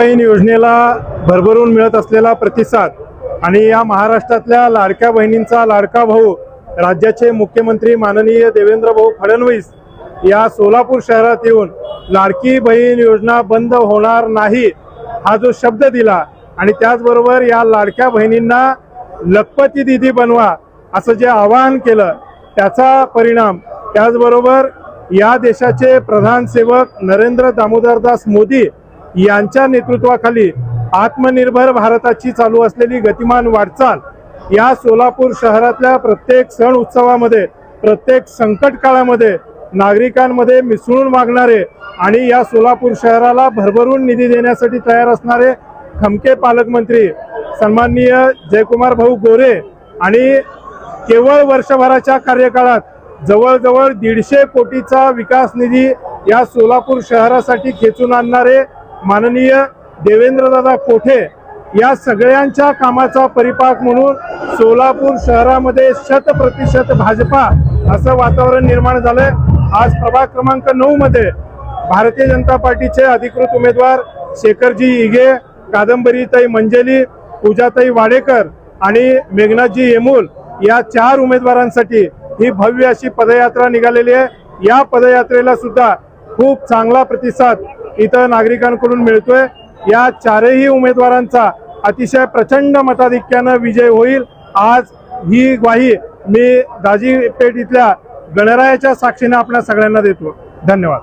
बहीण योजनेला भरभरून मिळत असलेला प्रतिसाद आणि या महाराष्ट्रातल्या लाडक्या बहिणींचा लाडका भाऊ राज्याचे मुख्यमंत्री माननीय देवेंद्र भाऊ फडणवीस या सोलापूर शहरात येऊन लाडकी बहीण योजना बंद होणार नाही हा जो शब्द दिला आणि त्याचबरोबर या लाडक्या बहिणींना लखपती दीदी बनवा असं जे आवाहन केलं त्याचा परिणाम त्याचबरोबर या देशाचे प्रधान सेवक नरेंद्र दामोदरदास मोदी यांच्या नेतृत्वाखाली आत्मनिर्भर भारताची चालू असलेली गतिमान वाटचाल या सोलापूर शहरातल्या प्रत्येक सण उत्सवामध्ये प्रत्येक संकट काळामध्ये नागरिकांमध्ये मिसळून वागणारे आणि या सोलापूर शहराला भरभरून निधी देण्यासाठी तयार असणारे खमके पालकमंत्री सन्माननीय जयकुमार भाऊ गोरे आणि केवळ वर्षभराच्या कार्यकाळात जवळजवळ 150 कोटीचा विकास निधी या सोलापूर शहरासाठी खेचून आणणारे माननीय देवेंद्रदादा कोठे या सगळ्यांच्या कामाचा परिपाक म्हणून सोलापूर शहरामध्ये 100% भाजपा असं वातावरण निर्माण झालंय। आज प्रभाग क्रमांक 9 मध्ये भारतीय जनता पार्टीचे अधिकृत उमेदवार शेखरजी इगे, कादंबरीताई मंजेली, पूजाताई वाडेकर आणि मेघनाथजी येमूल या 4 उमेदवारांसाठी ही भव्य अशी पदयात्रा निघालेली आहे। या पदयात्रेला सुद्धा खूप चांगला प्रतिसाद इथं नागरिकांकडून मिळतोय। या 4ही उमेदवारांचा अतिशय प्रचंड मताधिक्याने विजय होईल आज ही ग्वाही मी दाजीपेठ इथल्या गणरायाच्या साक्षीने आपल्या सगळ्यांना देतो। धन्यवाद।